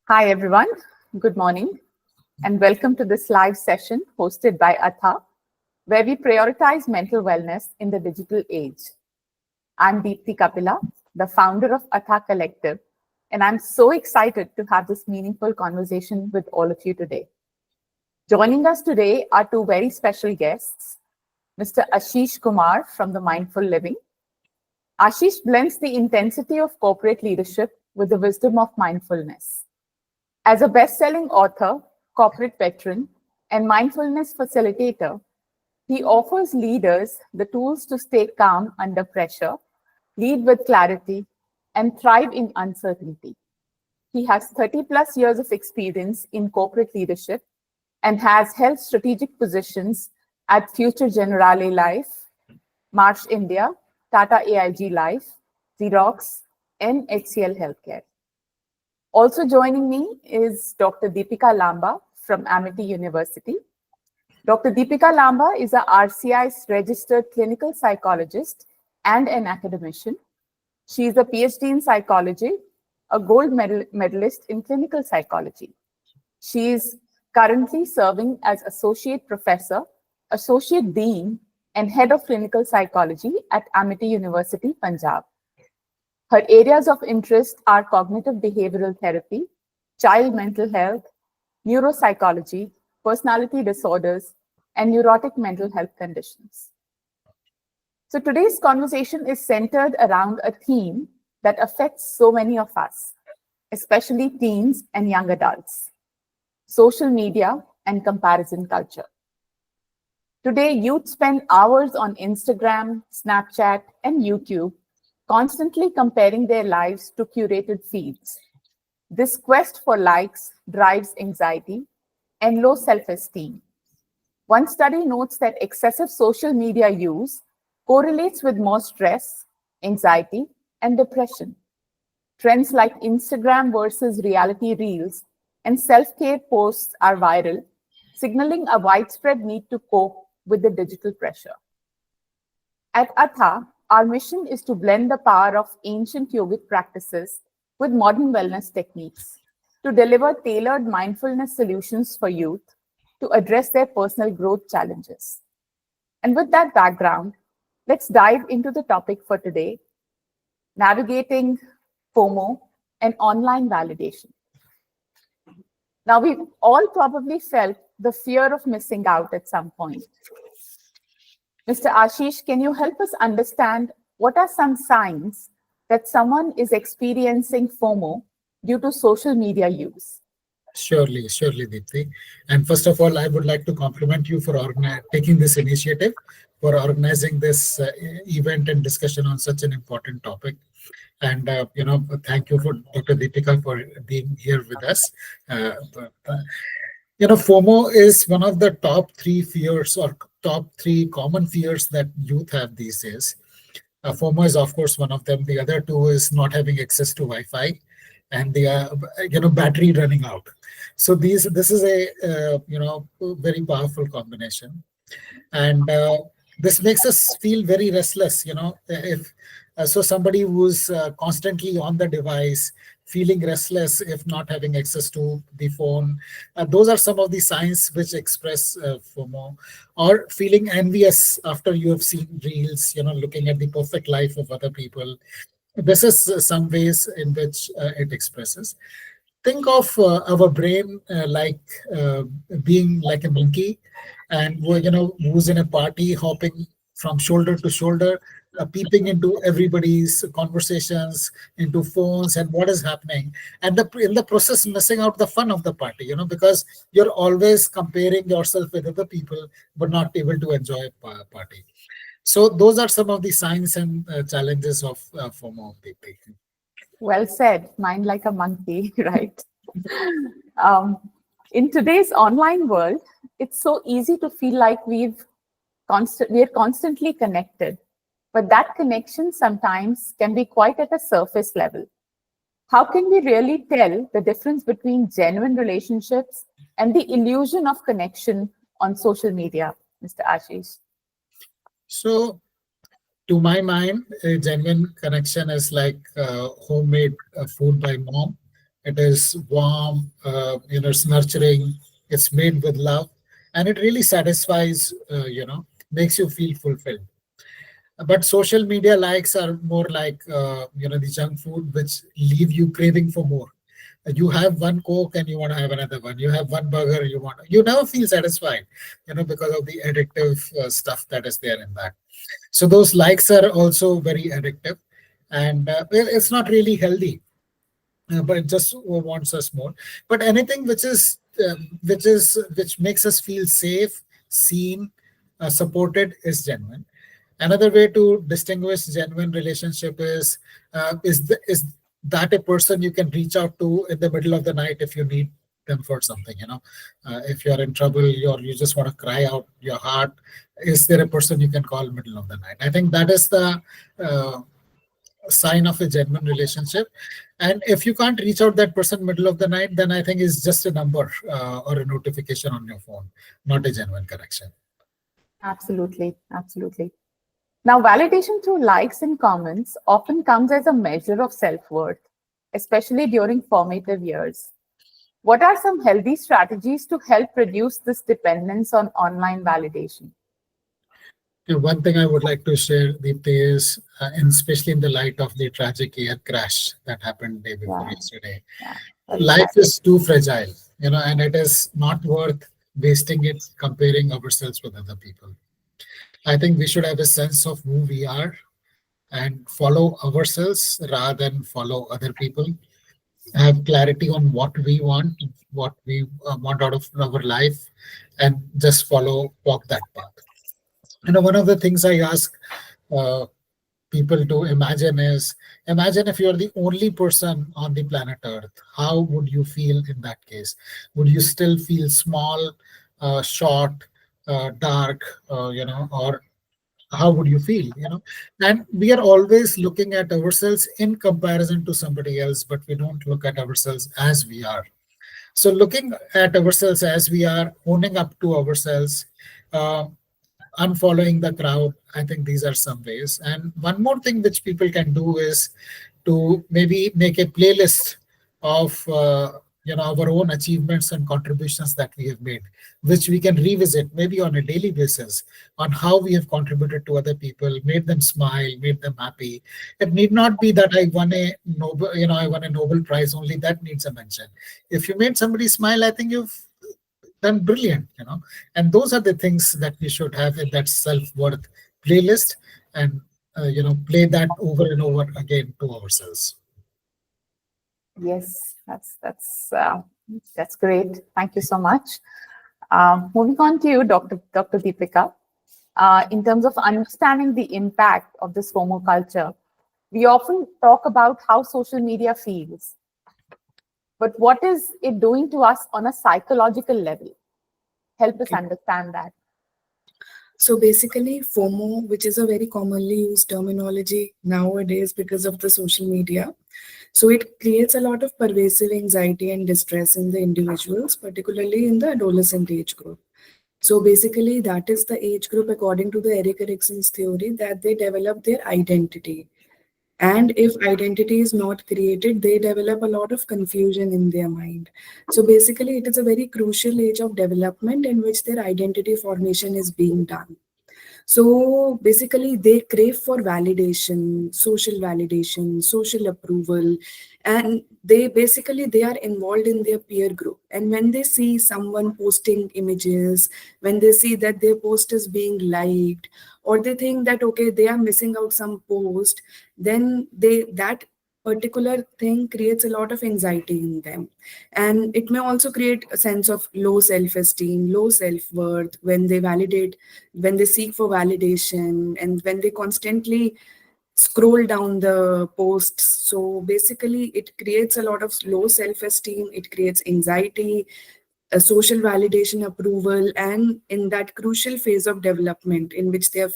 Hi, everyone. Good morning, and welcome to this live session hosted by Athhaa, where we prioritize mental wellness in the digital age. I'm Deepthi Kapila, the founder of Athhaa Collective, and I'm so excited to have this meaningful conversation with all of you today. Joining us today are two very special guests, Mr. Ashish Kumar from the Mindful Living. Ashish blends the intensity of corporate leadership with the wisdom of mindfulness. As a best-selling author, corporate veteran, and mindfulness facilitator, he offers leaders the tools to stay calm under pressure, lead with clarity, and thrive in uncertainty. He has 30 plus years of experience in corporate leadership and has held strategic positions at Future Generali Life, March India, Tata AIG Life, Xerox, and HCL Healthcare. Also joining me is Dr. Deepika Lamba from Amity University. Dr. Deepika Lamba is a RCI's registered clinical psychologist and an academician. She is a PhD in psychology, a gold medalist in clinical psychology. She is currently serving as associate professor, associate dean, and head of clinical psychology at Amity University, Punjab. Her areas of interest are cognitive behavioral therapy, child mental health, neuropsychology, personality disorders, and neurotic mental health conditions. So today's conversation is centered around a theme that affects so many of us, especially teens and young adults: social media and comparison culture. Today, youth spend hours on Instagram, Snapchat, and YouTube, constantly comparing their lives to curated feeds. This quest for likes drives anxiety and low self-esteem. One study notes that excessive social media use correlates with more stress, anxiety, and depression. Trends like Instagram versus reality reels and self-care posts are viral, signaling a widespread need to cope with the digital pressure. At Athhaa, our mission is to blend the power of ancient yogic practices with modern wellness techniques to deliver tailored mindfulness solutions for youth to address their personal growth challenges. And with that background, let's dive into the topic for today: navigating FOMO and online validation. Now, we've all probably felt the fear of missing out at some point. Mr. Ashish, can you help us understand what are some signs that someone is experiencing FOMO due to social media use? Surely, Deepthi. And first of all, I would like to compliment you for taking this initiative, for organizing this event and discussion on such an important topic. And, thank you for Dr. Deepika for being here with us. FOMO is one of the top three fears or top three common fears that youth have these days. FOMO is, of course, one of them. The other two is not having access to Wi-Fi and the battery running out. So this is a very powerful combination, and this makes us feel very restless. If so, somebody who's constantly on the device, feeling restless if not having access to the phone, those are some of the signs which express FOMO. Or feeling envious after you have seen reels, looking at the perfect life of other people. This is some ways in which it expresses. Think of our brain like being like a monkey, and who's in a party, hopping from shoulder to shoulder, peeping into everybody's conversations, into phones, and what is happening, and in the process missing out the fun of the party. Because you're always comparing yourself with other people, but not able to enjoy a party. So those are some of the signs and challenges of FOMO. Well said, mind like a monkey, right? In today's online world, it's so easy to feel like we're constantly connected, but that connection sometimes can be quite at a surface level. How can we really tell the difference between genuine relationships and the illusion of connection on social media, Mr. Ashish? So, to my mind, a genuine connection is like homemade food by mom. It is warm, it's nurturing, it's made with love, and it really satisfies, makes you feel fulfilled. But social media likes are more like, the junk food, which leave you craving for more. You have one Coke and you want to have another one. You have one burger, you never feel satisfied, because of the addictive stuff that is there in that. So those likes are also very addictive, and well, it's not really healthy, but it just wants us more. But anything which makes us feel safe, seen, supported is genuine. Another way to distinguish genuine relationship is that a person you can reach out to in the middle of the night if you need them for something. If you're in trouble, you just want to cry out your heart. Is there a person you can call middle of the night? I think that is the uh, sign of a genuine relationship. And if you can't reach out that person middle of the night, then I think it's just a number or a notification on your phone, not a genuine connection. Absolutely, absolutely. Now, validation through likes and comments often comes as a measure of self worth, especially during formative years. What are some healthy strategies to help reduce this dependence on online validation? One thing I would like to share, Deepti, is, and especially in the light of the tragic air crash that happened day before Yeah, yesterday, yeah, very life sad. is too fragile, and it is not worth wasting it comparing ourselves with other people. I think we should have a sense of who we are and follow ourselves rather than follow other people. Have clarity on what we want out of our life, and just walk that path. One of the things I ask uh, people to imagine is, imagine if you're the only person on the planet Earth. How would you feel in that case? Would you still feel small, short, dark, or how would you feel? And we are always looking at ourselves in comparison to somebody else, but we don't look at ourselves as we are. So looking at ourselves as we are, owning up to ourselves, uh, unfollowing the crowd, I think these are some ways. And one more thing which people can do is to maybe make a playlist of our own achievements and contributions that we have made, which we can revisit maybe on a daily basis, on how we have contributed to other people, made them smile, made them happy. It need not be that I won a Nobel Prize, only that needs a mention. If you made somebody smile, I think you've done brilliant. And those are the things that we should have in that self-worth playlist, and play that over and over again to ourselves. Yes, that's great. Thank you so much. Moving on to you, Dr. Deepika. In terms of understanding the impact of this FOMO culture, we often talk about how social media feels, but what is it doing to us on a psychological level? Help us Okay. understand that. So basically, FOMO, which is a very commonly used terminology nowadays because of the social media, so it creates a lot of pervasive anxiety and distress in the individuals, particularly in the adolescent age group. So basically, that is the age group, according to the Erik Erikson's theory, that they develop their identity. And if identity is not created, they develop a lot of confusion in their mind. So basically, it is a very crucial age of development in which their identity formation is being done. So basically, they crave for validation, social approval, and they are involved in their peer group. And when they see someone posting images, when they see that their post is being liked, or they think that okay, they are missing out some post, then they that particular thing creates a lot of anxiety in them, and it may also create a sense of low self-esteem, low self-worth when they seek for validation, and when they constantly scroll down the posts. So basically, it creates a lot of low self esteem, it creates anxiety, a social validation, approval, and in that crucial phase of development in which they are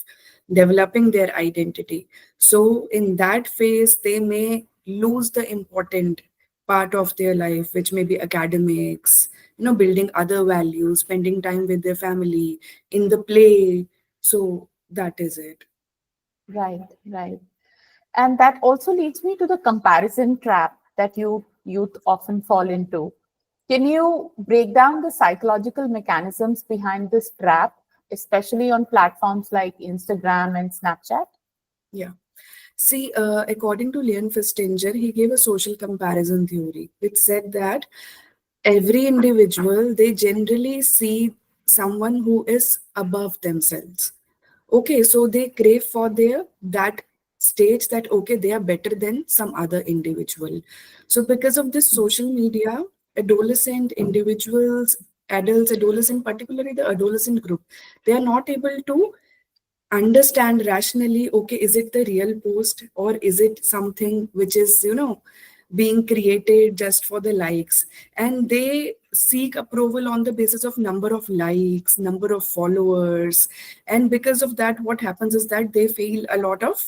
developing their identity. So, in that phase, they may lose the important part of their life, which may be academics, building other values, spending time with their family, in the play. So, that is it. Right, right. And that also leads me to the comparison trap that you youth often fall into. Can you break down the psychological mechanisms behind this trap, especially on platforms like Instagram and Snapchat? Yeah. See, according to Leon Festinger, he gave a social comparison theory, which said that every individual, they generally see someone who is above themselves. Okay, so they crave for their that stage that okay, they are better than some other individual. So because of this social media, adolescent individuals, adults, adolescent, particularly the adolescent group, they are not able to understand rationally, okay, is it the real post or is it something which is, being created just for the likes? And they seek approval on the basis of number of likes, number of followers. And because of that, what happens is that they feel a lot of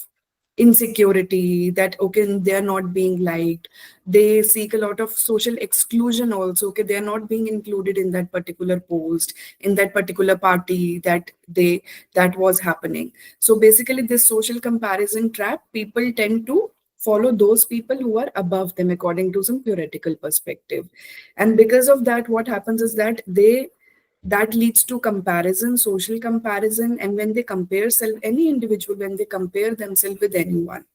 insecurity that okay, they are not being liked. They seek a lot of social exclusion also. Okay, they are not being included in that particular post, in that particular party that was happening. So basically this social comparison trap, people tend to follow those people who are above them according to some theoretical perspective. And because of that, what happens is that that leads to comparison, social comparison. And when they compare self, any individual, when they compare themselves with anyone,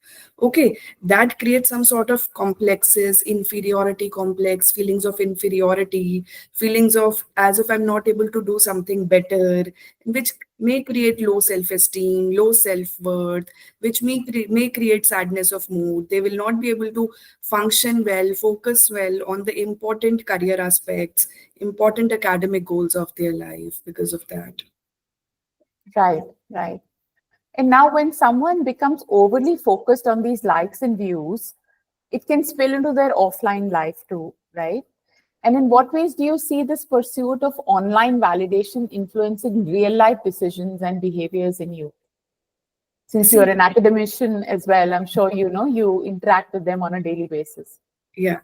okay, that creates some sort of complexes, inferiority complex, feelings of inferiority, feelings of as if I'm not able to do something better, which may create low self-esteem, low self-worth, which may create sadness of mood. They will not be able to function well, focus well on the important career aspects, important academic goals of their life because of that. Right, right. And now, when someone becomes overly focused on these likes and views, it can spill into their offline life too, right? And in what ways do you see this pursuit of online validation influencing real life decisions and behaviors in you? Since you're See, an academician as well, I'm sure you know you interact with them on a daily basis. yeah.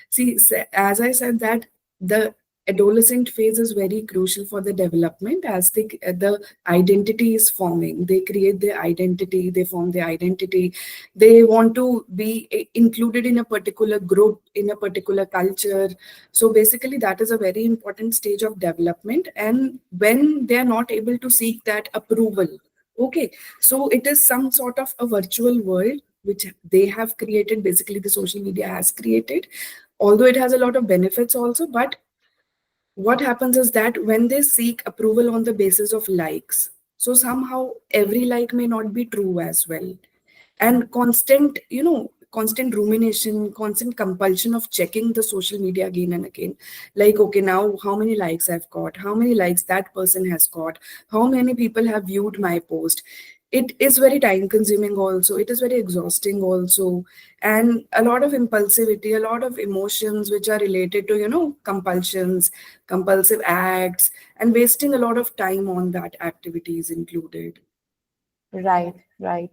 See, as I said that the adolescent phase is very crucial for the development as the identity is forming. They create their identity, they form their identity. They want to be included in a particular group, in a particular culture. So basically, that is a very important stage of development. And when they are not able to seek that approval, okay, so it is some sort of a virtual world which they have created, basically the social media has created, although it has a lot of benefits also. But what happens is that when they seek approval on the basis of likes, so somehow every like may not be true as well. And constant rumination, constant compulsion of checking the social media again and again, like okay, now how many likes I've got, how many likes that person has got, how many people have viewed my post. It is very time consuming also, it is very exhausting also. And a lot of impulsivity, a lot of emotions which are related to compulsions, compulsive acts, and wasting a lot of time on that activity is included. Right, right.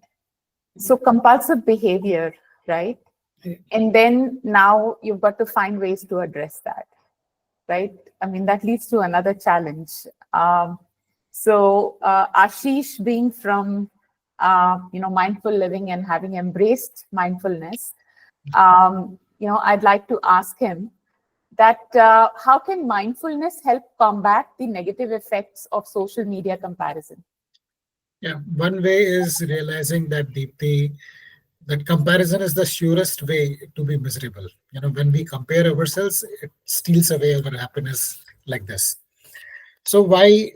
So compulsive behavior, right? Yeah. And then now you've got to find ways to address that, right? I mean, that leads to another challenge. Ashish, being from mindful living and having embraced mindfulness, I'd like to ask him that how can mindfulness help combat the negative effects of social media comparison? Yeah, one way is realizing that Deepthi, that comparison is the surest way to be miserable. When we compare ourselves, it steals away our happiness like this. So why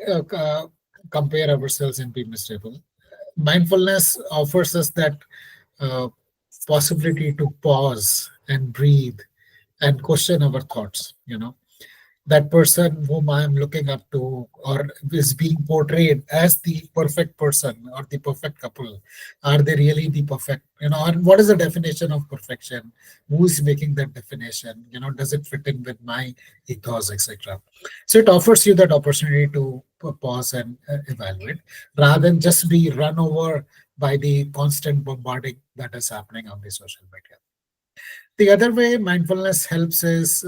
compare ourselves and be miserable? Mindfulness offers us that uh, possibility to pause and breathe and question our thoughts. That person whom I am looking up to or is being portrayed as the perfect person or the perfect couple, are they really the perfect? And what is the definition of perfection? Who is making that definition? Does it fit in with my ethos, etc.? So it offers you that opportunity to pause and evaluate rather than just be run over by the constant bombarding that is happening on the social media. The other way mindfulness helps is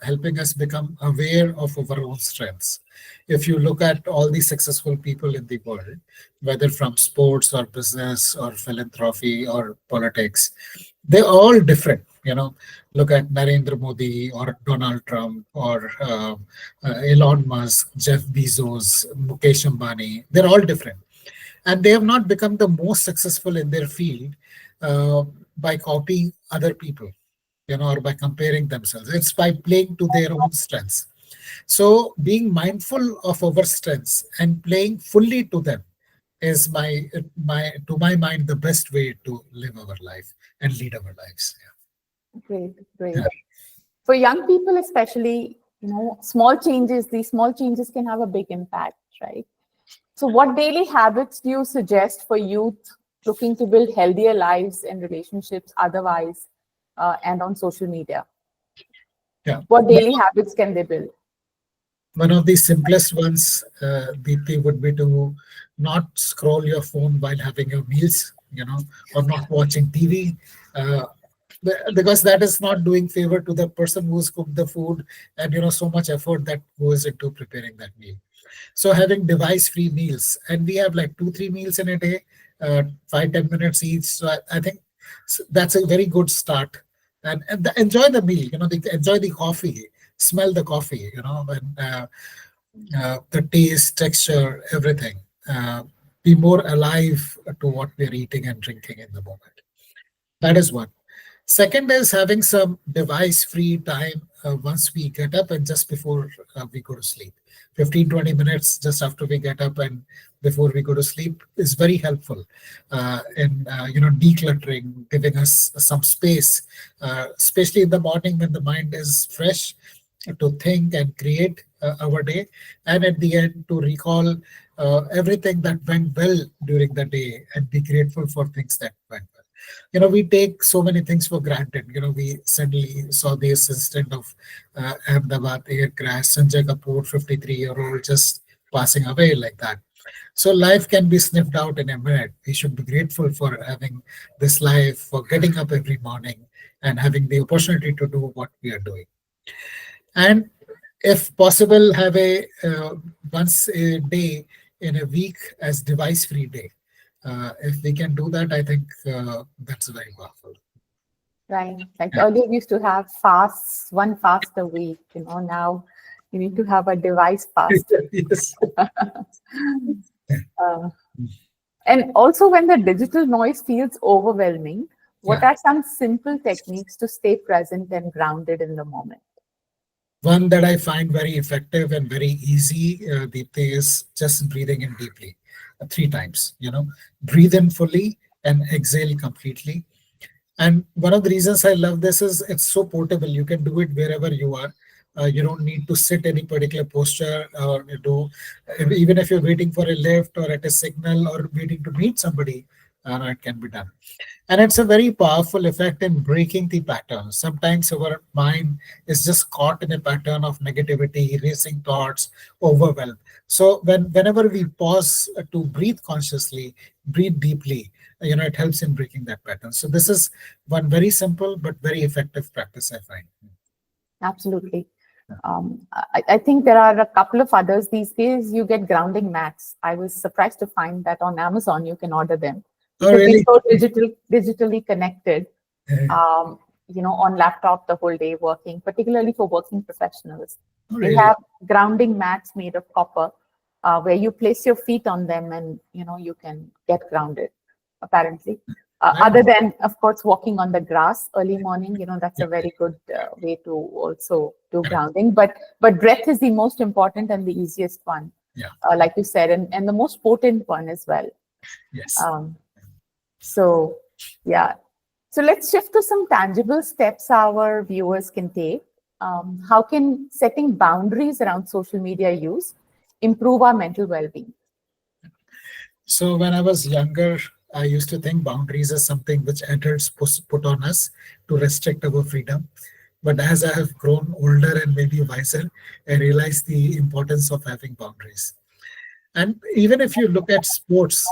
helping us become aware of our own strengths. If you look at all the successful people in the world, whether from sports or business or philanthropy or politics, they're all different. Look at Narendra Modi or Donald Trump or Elon Musk, Jeff Bezos, Mukesh Ambani. They're all different, and they have not become the most successful in their field uh, by copying other people, or by comparing themselves. It's by playing to their own strengths. So being mindful of our strengths and playing fully to them is to my mind the best way to live our life and lead our lives. Great, great. Yeah. For young people, especially, small changes, these small changes can have a big impact, right? So, what daily habits do you suggest for youth looking to build healthier lives and relationships otherwise and on social media? Yeah. What daily habits can they build? One of the simplest ones, Deepthi, would be to not scroll your phone while having your meals, or not watching TV, uh, because that is not doing favor to the person who's cooked the food, and so much effort that goes into preparing that meal. So having device-free meals, and we have like 2, 3 meals in a day, 5, 10 minutes each. So I think that's a very good start. And enjoy the meal. Enjoy the coffee, smell the coffee. And the taste, texture, everything. Be more alive to what we're eating and drinking in the moment. That is one. Second is having some device-free time once we get up and just before we go to sleep. 15, 20 minutes just after we get up and before we go to sleep is very helpful in decluttering, giving us some space, especially in the morning when the mind is fresh to think and create our day, and at the end to recall everything that went well during the day and be grateful for things that went well. We take so many things for granted. We suddenly saw this incident of Ahmedabad air crash, Sanjay Kapoor, 53-year-old, just passing away like that. So life can be sniffed out in a minute. We should be grateful for having this life, for getting up every morning and having the opportunity to do what we are doing. And if possible, have a once a day in a week as device-free day. If we can do that, I think that's very powerful. Right. Like earlier, we used to have fasts, one fast a week. Now you need to have a device fast. Yes. And also, when the digital noise feels overwhelming, what Yeah. are some simple techniques to stay present and grounded in the moment? One that I find very effective and very easy, Deepthi, is just breathing in deeply 3 times. Breathe in fully and exhale completely. And one of the reasons I love this is it's so portable. You can do it wherever you are. You don't need to sit any particular posture or even if you're waiting for a lift or at a signal or waiting to meet somebody, it can be done. And it's a very powerful effect in breaking the pattern. Sometimes our mind is just caught in a pattern of negativity, racing thoughts, overwhelm. So whenever we pause to breathe consciously, breathe deeply, it helps in breaking that pattern. So this is one very simple but very effective practice, I find. Absolutely. I think there are a couple of others these days. You get grounding mats. I was surprised to find that on Amazon you can order them. Oh, Because really? we're so digitally connected, on laptop the whole day working, particularly for working professionals. Oh, They really? have grounding mats made of copper, where you place your feet on them and, you can get grounded, apparently. Other than, of course, walking on the grass early morning, that's a very good way to also do grounding. But breath is the most important and the easiest one, Yeah. like you said, and the most potent one as well. Yes. So, yeah. So let's shift to some tangible steps our viewers can take. How can setting boundaries around social media use improve our mental well-being? So when I was younger, I used to think boundaries is something which adults put on us to restrict our freedom. But as I have grown older and maybe wiser, I realized the importance of having boundaries. And even if you look at sports,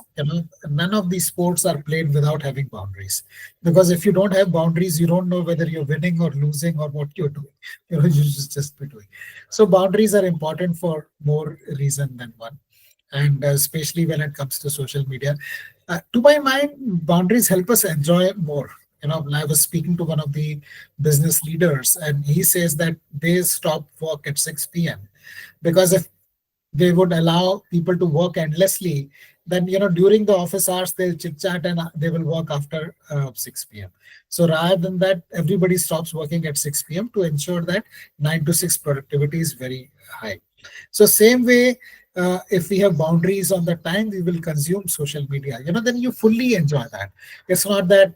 none of these sports are played without having boundaries. Because if you don't have boundaries, you don't know whether you're winning or losing or what you're doing. You just be doing. So boundaries are important for more reason than one. And especially when it comes to social media. To my mind, boundaries help us enjoy more. I was speaking to one of the business leaders, and he says that they stop work at 6 p.m. because if they would allow people to work endlessly, then during the office hours they'll chit chat and they will work after 6 p.m. So rather than that, everybody stops working at 6 p.m. to ensure that 9 to 6 productivity is very high. So same way, if we have boundaries on the time we will consume social media, then you fully enjoy that. It's not that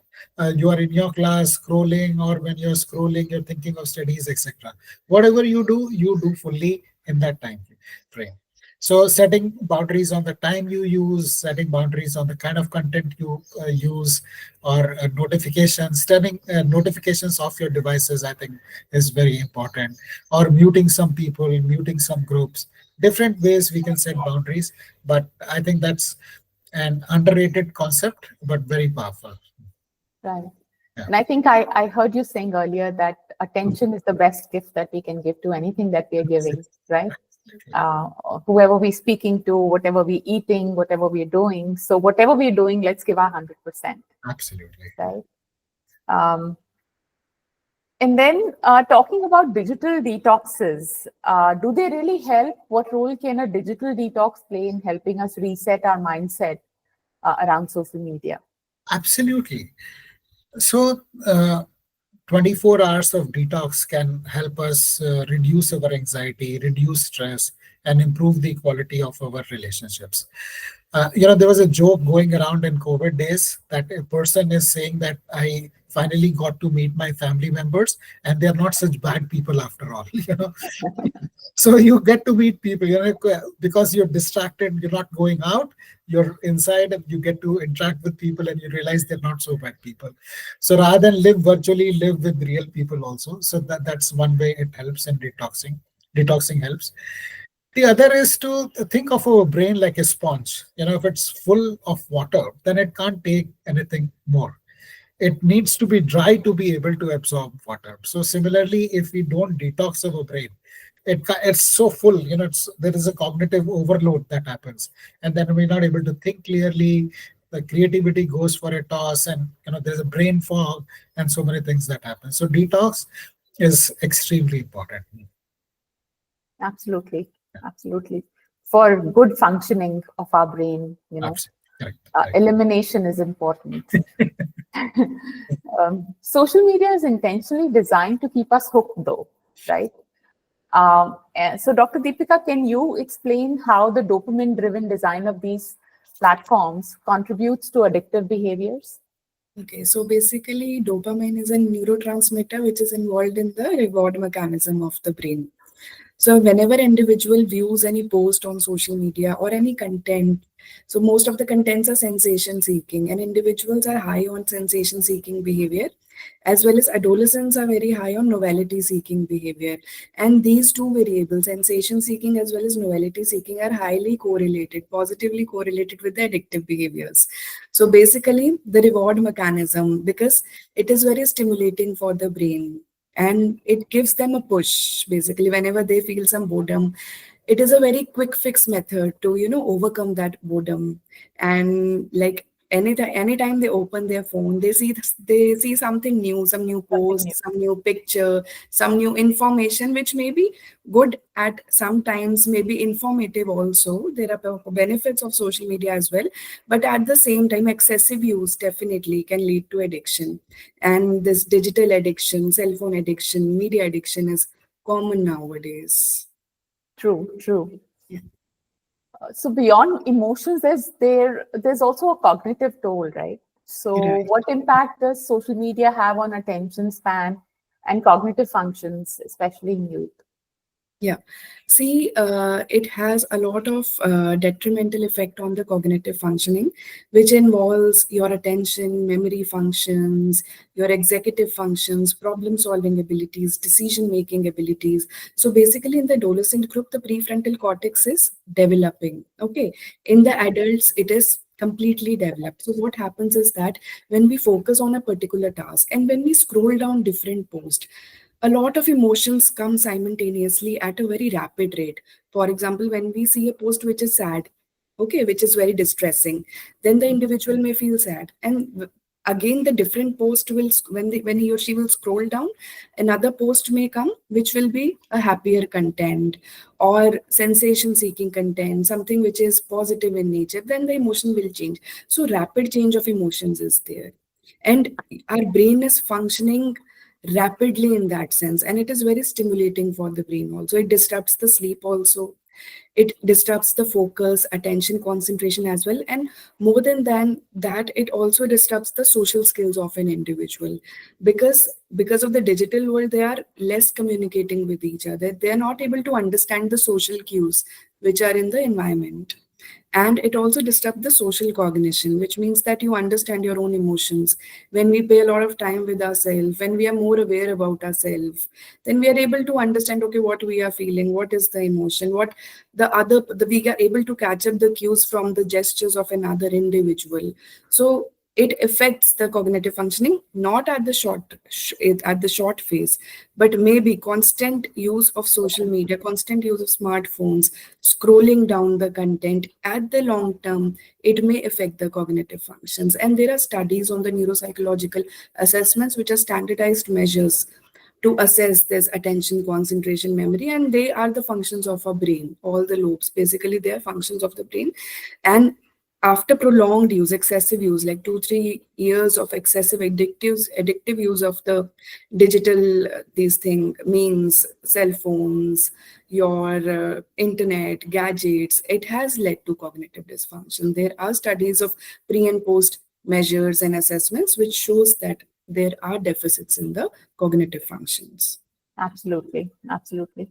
you are in your class scrolling, or when you're scrolling, you're thinking of studies, etc. Whatever you do fully in that time frame. So setting boundaries on the time you use, setting boundaries on the kind of content you use, or notifications, turning notifications off your devices, I think is very important. Or muting some people, muting some groups. Different ways we can set boundaries, but I think that's an underrated concept, but very powerful. Right. Yeah. And I think I heard you saying earlier that attention is the best gift that we can give to anything that we are giving, right? Whoever we're speaking to, whatever we're eating, whatever we're doing. So whatever we're doing, let's give our 100%, Absolutely. right? And then talking about digital detoxes, do they really help? What role can a digital detox play in helping us reset our mindset around social media? Absolutely. So 24 hours of detox can help us reduce our anxiety, reduce stress, and improve the quality of our relationships. There was a joke going around in COVID days that a person is saying that I finally got to meet my family members, and they're not such bad people after all. So you get to meet people, because you're distracted, you're not going out, you're inside, and you get to interact with people, and you realize they're not so bad people. So rather than live virtually, live with real people also. So that's one way it helps in detoxing. Detoxing helps. The other is to think of our brain like a sponge. If it's full of water, then it can't take anything more. It needs to be dry to be able to absorb water. So similarly, if we don't detox our brain, it's so full, there is a cognitive overload that happens, and then we're not able to think clearly. The creativity goes for a toss, and there's a brain fog, and so many things that happen. So detox is extremely important. Absolutely. Absolutely. For good functioning of our brain, Absolutely. Correct. elimination is important. Social media is intentionally designed to keep us hooked, though, right? So, Dr. Deepika, can you explain how the dopamine-driven design of these platforms contributes to addictive behaviors? Okay, so basically, dopamine is a neurotransmitter which is involved in the reward mechanism of the brain. So whenever individual views any post on social media or any content, so most of the contents are sensation seeking, and individuals are high on sensation seeking behavior, as well as adolescents are very high on novelty seeking behavior. And these two variables, sensation seeking as well as novelty seeking, are highly correlated, positively correlated with the addictive behaviors. So basically, the reward mechanism, because it is very stimulating for the brain, and it gives them a push basically whenever they feel some boredom. It is a very quick fix method to overcome that boredom. And like anytime they open their phone, they see something new, some new Something new. post, some new picture, some new information, which may be good at sometimes, may be informative also. There are benefits of social media as well, but at the same time, excessive use definitely can lead to addiction. And this digital addiction, cell phone addiction, media addiction is common nowadays. True, true. Yeah. So beyond emotions, there's also a cognitive toll, right? So Right. what impact does social media have on attention span and cognitive functions, especially in youth? Yeah. See, it has a lot of detrimental effect on the cognitive functioning, which involves your attention, memory functions, your executive functions, problem-solving abilities, decision-making abilities. So basically, in the adolescent group, the prefrontal cortex is developing. Okay. In the adults, it is completely developed. So what happens is that when we focus on a particular task and when we scroll down different posts, a lot of emotions come simultaneously at a very rapid rate. For example, when we see a post which is sad, okay, which is very distressing, then the individual may feel sad. And again, the different post will, when he or she will scroll down, another post may come which will be a happier content or sensation seeking content, something which is positive in nature, then the emotion will change. So rapid change of emotions is there. And our brain is functioning rapidly in that sense, and it is very stimulating for the brain also. It disrupts the sleep also, it disrupts the focus, attention, concentration as well. And more than that, it also disrupts the social skills of an individual, because of the digital world, they are less communicating with each other, they are not able to understand the social cues which are in the environment. And it also disrupts the social cognition, which means that you understand your own emotions. When we pay a lot of time with ourselves, when we are more aware about ourselves, then we are able to understand, okay, what we are feeling, what is the emotion, what we are able to catch up the cues from the gestures of another individual. So it affects the cognitive functioning, not at the at the short phase, but maybe constant use of social media, constant use of smartphones, scrolling down the content at the long term, it may affect the cognitive functions. And there are studies on the neuropsychological assessments, which are standardized measures to assess this attention, concentration, memory, and they are the functions of our brain. All the lobes, basically, they are functions of the brain. And after prolonged use, excessive use, like 2 3 years of excessive addictive use of the digital these thing means cell phones, your internet gadgets, it has led to cognitive dysfunction. There are studies of pre and post measures and assessments which shows that there are deficits in the cognitive functions. Absolutely, absolutely.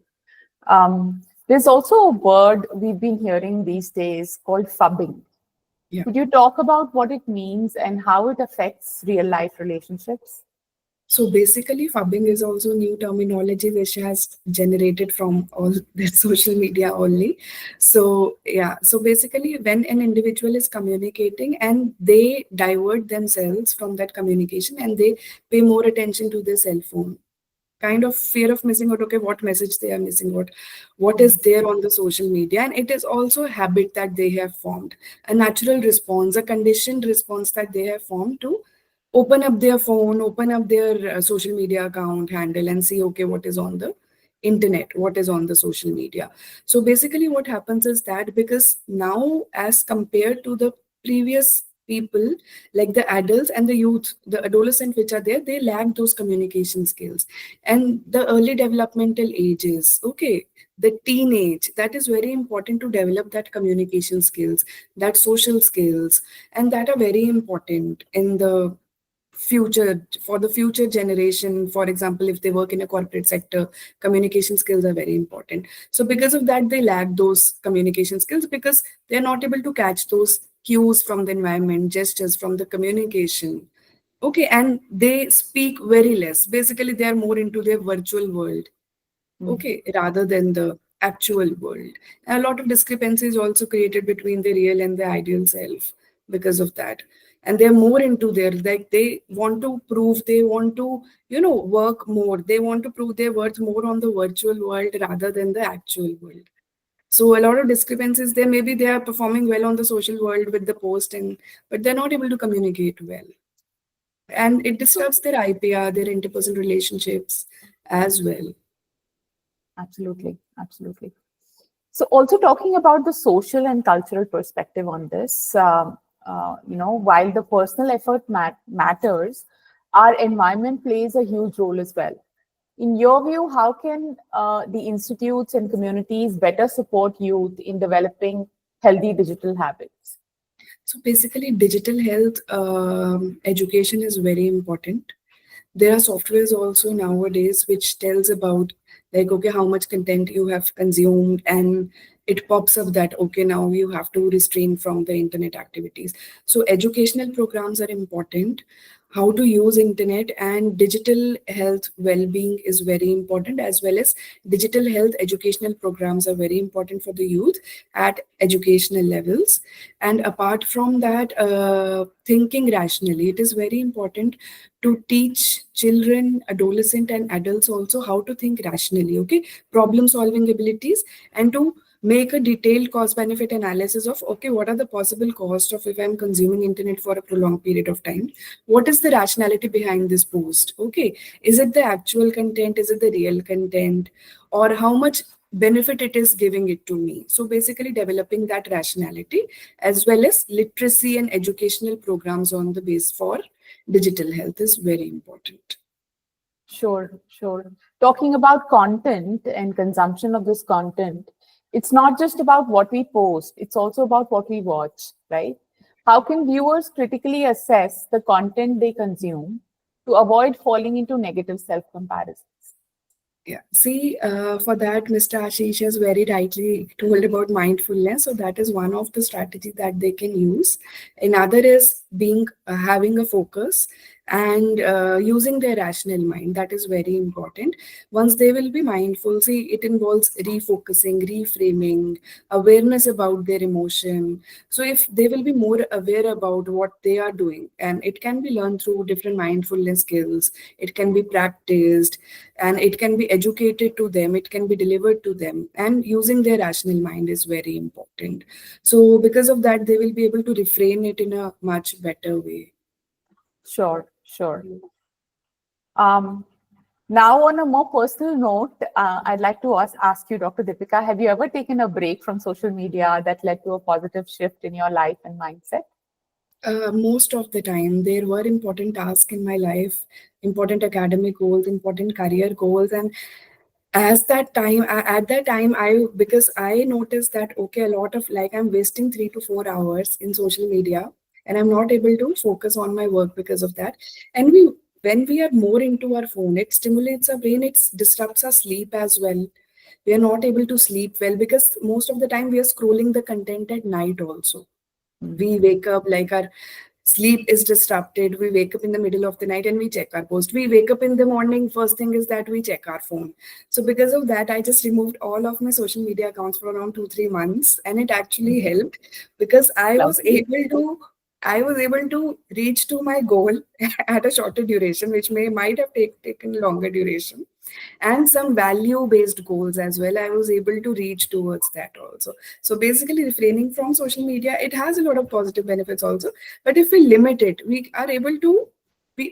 There's also a word we've been hearing these days called fubbing. Yeah. Could you talk about what it means and how it affects real life relationships? So basically, fubbing is also new terminology which has generated from all the social media only. So yeah, so basically, when an individual is communicating and they divert themselves from that communication and they pay more attention to their cell phone, kind of fear of missing out, okay, what message they are missing, what is there on the social media. And it is also a habit that they have formed, a natural response, a conditioned response that they have formed to open up their phone, open up their social media account handle and see, okay, what is on the internet, what is on the social media. So basically what happens is that because now, as compared to the previous people, like the adults and the youth, the adolescent which are there, they lack those communication skills. And the early developmental ages, okay, the teenage, that is very important to develop that communication skills, that social skills, and that are very important in the future, for the future generation. For example, if they work in a corporate sector, communication skills are very important. So because of that, they lack those communication skills because they're not able to catch those cues from the environment, gestures from the communication. Okay, and they speak very less. Basically, they are more into their virtual world, okay, rather than the actual world. And a lot of discrepancies also created between the real and the ideal self because of that. And they're more into their, like, they want to prove, they want to, work more, they want to prove their worth more on the virtual world rather than the actual world. So a lot of discrepancies there. Maybe they are performing well on the social world with the post, and but they're not able to communicate well. And it disturbs their IPR, their interpersonal relationships as well. Absolutely, absolutely. So, also talking about the social and cultural perspective on this, while the personal effort matters, our environment plays a huge role as well. In your view, how can the institutes and communities better support youth in developing healthy digital habits? So basically, digital health education is very important. There are softwares also nowadays which tells about like, okay, how much content you have consumed, and it pops up that, okay, now you have to restrain from the internet activities. So educational programs are important. How to use internet and digital health well-being is very important, as well as digital health educational programs are very important for the youth at educational levels. And apart from that, thinking rationally, it is very important to teach children, adolescent, and adults also how to think rationally, okay, problem solving abilities, and to make a detailed cost benefit analysis of, okay, what are the possible costs of if I'm consuming internet for a prolonged period of time, what is the rationality behind this post, okay, is it the actual content, is it the real content, or how much benefit it is giving it to me. So basically developing that rationality, as well as literacy and educational programs on the base for digital health is very important. Sure, sure. Talking about content and consumption of this content, it's not just about what we post, it's also about what we watch, right? How can viewers critically assess the content they consume to avoid falling into negative self comparisons? Yeah. See, for that, Mr. Ashish has very rightly told about mindfulness. So that is one of the strategies that they can use. Another is being having a focus and using their rational mind. That is very important. Once they will be mindful, see, it involves refocusing, reframing, awareness about their emotion. So if they will be more aware about what they are doing, and it can be learned through different mindfulness skills, it can be practiced, and it can be educated to them, it can be delivered to them, and using their rational mind is very important. So because of that, they will be able to refrain it in a much better way. Sure, sure. Um, Now, on a more personal note, I'd like to ask you, Dr. Deepika, have you ever taken a break from social media that led to a positive shift in your life and mindset? Most of the time, there were important tasks in my life, important academic goals, important career goals, and as that time at that time, I because I noticed that, okay, a lot of, like, I'm wasting 3 to 4 hours in social media, and I'm not able to focus on my work because of that. And we when we are more into our phone, it stimulates our brain, it disrupts our sleep as well. We are not able to sleep well because most of the time we are scrolling the content at night also. Mm. We wake up, like, our sleep is disrupted, we wake up in the middle of the night and we check our post, we wake up in the morning, first thing is that we check our phone. So because of that, I just removed all of my social media accounts for around 2 3 months, and it actually helped, because Lovely. I was able to reach to my goal at a shorter duration, which might have taken longer duration, and some value based goals as well. I was able to reach towards that also. So basically, refraining from social media, it has a lot of positive benefits also, but if we limit it, we are able to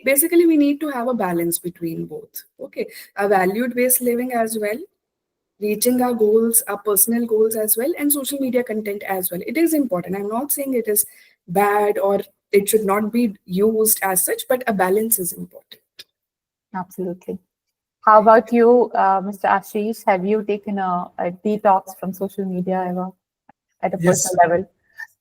basically we need to have a balance between both, okay, a valued based living as well, reaching our goals, our personal goals as well, and social media content as well. It is important. I'm not saying it is bad or it should not be used as such, but a balance is important. Absolutely. How about you, Mr. Ashish? Have you taken a detox from social media ever at a personal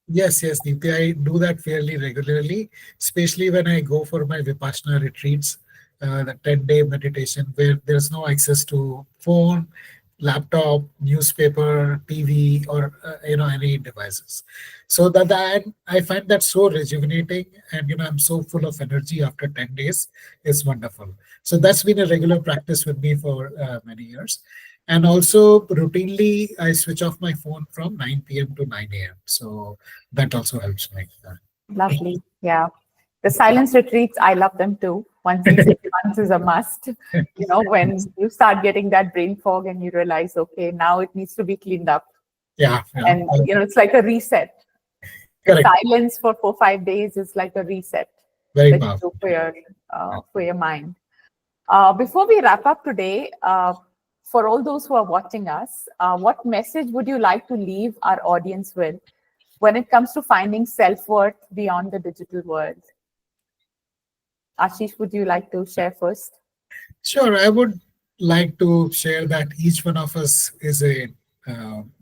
Yes, level? yes, Deepti. I do that fairly regularly, especially when I go for my Vipassana retreats, the 10-day meditation where there's no access to phone, laptop, newspaper, TV, or any devices. So that I find that so rejuvenating, and I'm so full of energy after 10 days. It's wonderful. So that's been a regular practice with me for many years. And also routinely, I switch off my phone from 9 p.m. to 9 a.m. So that also helps me. Lovely. Yeah. The silence retreats, I love them too. Once in 6 months is a must. When you start getting that brain fog and you realize, okay, now it needs to be cleaned up. Yeah, And, it's like a reset. The correct. silence for 4 5 days is like a reset Very that you do powerful. for your mind. Before we wrap up today, for all those who are watching us, what message would you like to leave our audience with when it comes to finding self-worth beyond the digital world? Ashish, would you like to share first? Sure, I would like to share that each one of us is a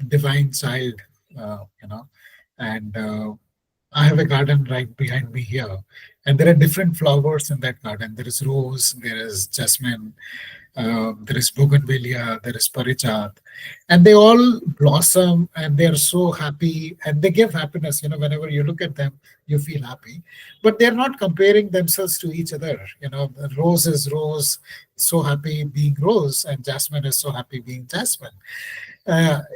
divine child, and I have a garden right behind me here, and there are different flowers in that garden. There is rose, there is jasmine, there is bougainvillea, there is parijat, and they all blossom and they're so happy and they give happiness. Whenever you look at them, you feel happy. But they're not comparing themselves to each other. The rose is rose, so happy being rose, and jasmine is so happy being jasmine.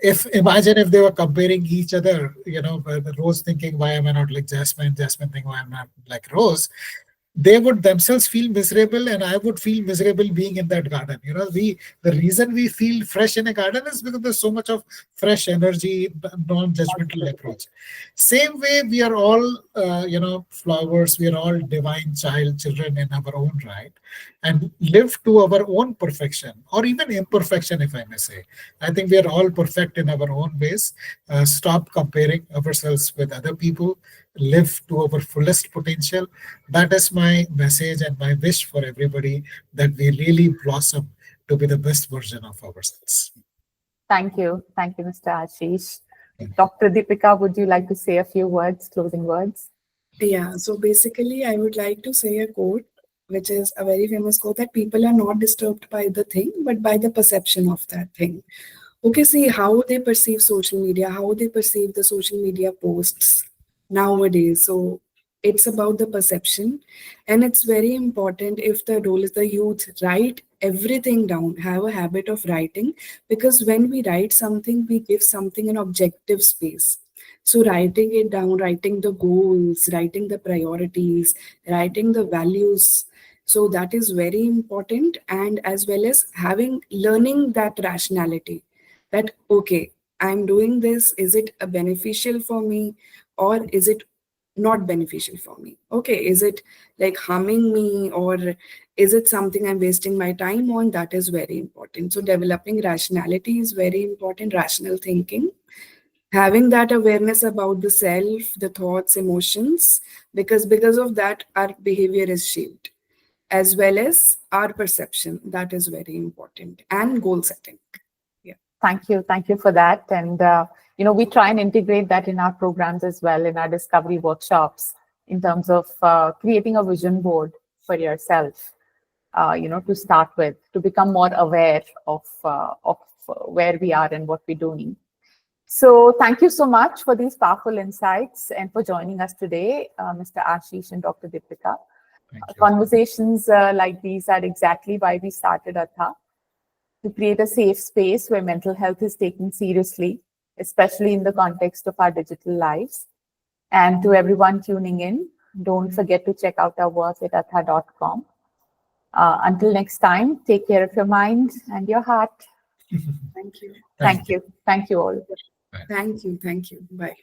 If imagine if they were comparing each other, the rose thinking, why am I not like jasmine? Jasmine thinking, why am I not like rose? They would themselves feel miserable, and I would feel miserable being in that garden. The reason we feel fresh in a garden is because there's so much of fresh energy, non-judgmental approach. Same way, we are all flowers. We are all divine children in our own right, and live to our own perfection, or even imperfection, if I may say. I think we are all perfect in our own ways. Stop comparing ourselves with other people. Live to our fullest potential. That is my message and my wish for everybody, that we really blossom to be the best version of ourselves. Thank you. Thank you, Mr. Ashish. Dr. Deepika, would you like to say a few words, closing words? Yeah, so basically, I would like to say a quote, which is a very famous quote, that people are not disturbed by the thing, but by the perception of that thing. Okay, see how they perceive social media, how they perceive the social media posts nowadays. So it's about the perception, and it's very important, if the role is the youth, write everything down, have a habit of writing, because when we write something, we give something an objective space. So writing it down, writing the goals, writing the priorities, writing the values, so that is very important. And as well as learning that rationality, that okay, I'm doing this, is it a beneficial for me, or is it not beneficial for me? Okay, is it like harming me, or is it something I'm wasting my time on? That is very important. So developing rationality is very important, rational thinking, having that awareness about the self, the thoughts, emotions, because of that our behavior is shaped, as well as our perception. That is very important. And goal setting. Yeah. Thank you. Thank you for that. And, we try and integrate that in our programs as well, in our discovery workshops, in terms of creating a vision board for yourself, to start with, to become more aware of where we are and what we're doing. So thank you so much for these powerful insights and for joining us today, Mr. Ashish and Dr. Deepika. Conversations like these are exactly why we started Athhaa, to create a safe space where mental health is taken seriously, especially in the context of our digital lives. And to everyone tuning in, don't forget to check out our work at athhaa.com. Until next time, take care of your mind and your heart. Thank you. Thank you. Thank you all. Thank you. Thank you. Bye.